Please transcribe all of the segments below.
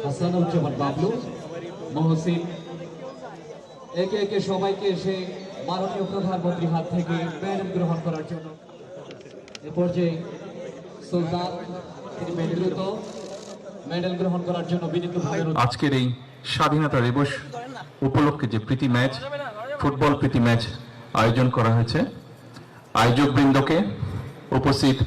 হাসানুজ্জামান বাবলু, মহসিন, একে একে সবাইকে এসে মাননীয় প্রধানমন্ত্রীর হাত থেকে মেডেল গ্রহণ করার জন্য এ পর্যায়ে সুলতান তিনি মেডেল গ্রহণ করার জন্য বিনীতভাবে আজকের এই স্বাধীনতা দিবস উপলক্ষে যে প্রীতি ম্যাচ, ফুটবল প্রীতি ম্যাচ আয়োজন করা হয়েছে, আয়োজক বৃন্দকে, উপস্থিত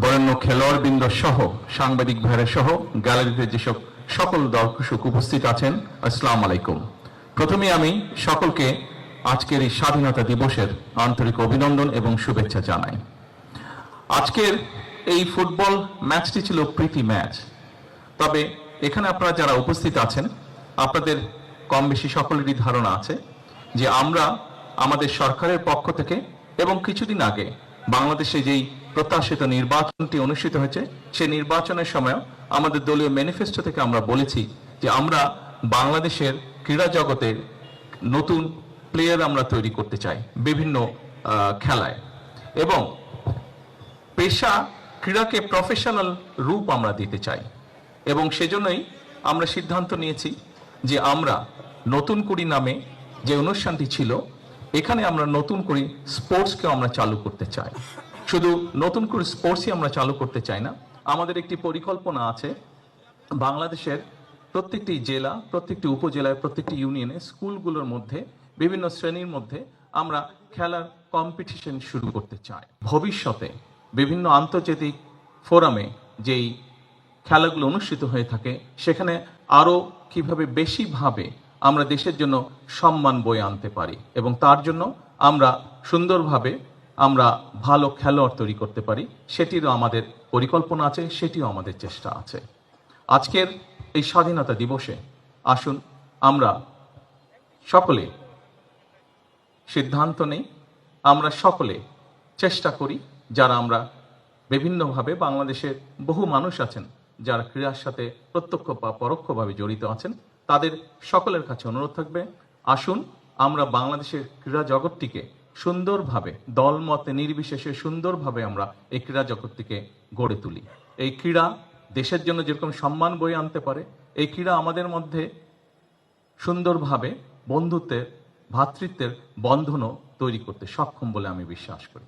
বরেণ্য খেলোয়াড় বৃন্দ সহ সাংবাদিক ভাইরা সহ গ্যালারিতে যেসব সকল দর্শক উপস্থিত আছেন, আসসালামু আলাইকুম। প্রথমে আমি সকলকে আজকের এই স্বাধীনতা দিবসের আন্তরিক অভিনন্দন এবং শুভেচ্ছা জানাই। আজকের এই ফুটবল ম্যাচটি ছিল প্রীতি ম্যাচ। তবে এখানে আপনারা যারা উপস্থিত আছেন, আপনাদের কম বেশি সকলেরই ধারণা আছে যে আমরা আমাদের সরকারের পক্ষ থেকে এবং কিছুদিন আগে বাংলাদেশে যেই প্রত্যাশিত নির্বাচনটি অনুষ্ঠিত হয়েছে, সেই নির্বাচনের সময় আমাদের দলীয় ম্যানিফেস্টো থেকে আমরা বলেছি যে আমরা বাংলাদেশের ক্রীড়া জগতের নতুন প্লেয়ার আমরা তৈরি করতে চাই বিভিন্ন খেলায়, এবং পেশা ক্রীড়াকে প্রফেশনাল রূপ আমরা দিতে চাই। এবং সেজন্যই আমরা সিদ্ধান্ত নিয়েছি যে আমরা নতুন কুড়ি নামে যে অনুষ্ঠানটি ছিল, এখানে আমরা নতুন করে স্পোর্টসকে আমরা চালু করতে চাই। শুধু নতুন করে স্পোর্টসই আমরা চালু করতে চাই না, আমাদের একটি পরিকল্পনা আছে বাংলাদেশের প্রত্যেকটি জেলা, প্রত্যেকটি উপজেলায়, প্রত্যেকটি ইউনিয়নে, স্কুলগুলোর মধ্যে, বিভিন্ন শ্রেণীর মধ্যে আমরা খেলার কম্পিটিশন শুরু করতে চাই। ভবিষ্যতে বিভিন্ন আন্তর্জাতিক ফোরামে যেই খেলাগুলো অনুষ্ঠিত হয়ে থাকে, সেখানে আরও কিভাবে বেশিভাবে আমরা দেশের জন্য সম্মান বয়ে আনতে পারি এবং তার জন্য আমরা সুন্দরভাবে আমরা ভালো খেলোয়াড় তৈরি করতে পারি, সেটিরও আমাদের পরিকল্পনা আছে, সেটিও আমাদের চেষ্টা আছে। আজকের এই স্বাধীনতা দিবসে আসুন আমরা সকলে সিদ্ধান্ত নেই, আমরা সকলে চেষ্টা করি, যারা আমরা বিভিন্নভাবে বাংলাদেশের বহু মানুষ আছেন যারা ক্রীড়ার সাথে প্রত্যক্ষ বা পরোক্ষভাবে জড়িত আছেন, তাদের সকলের কাছে অনুরোধ থাকবে, আসুন আমরা বাংলাদেশের ক্রীড়া জগৎটিকে সুন্দরভাবে, দলমতে নির্বিশেষে সুন্দরভাবে আমরা এই ক্রীড়া জগৎটিকে গড়ে তুলি। এই ক্রীড়া দেশের জন্য যেরকম সম্মান বয়ে আনতে পারে, এই ক্রীড়া আমাদের মধ্যে সুন্দরভাবে বন্ধুত্বের, ভ্রাতৃত্বের বন্ধনও তৈরি করতে সক্ষম বলে আমি বিশ্বাস করি।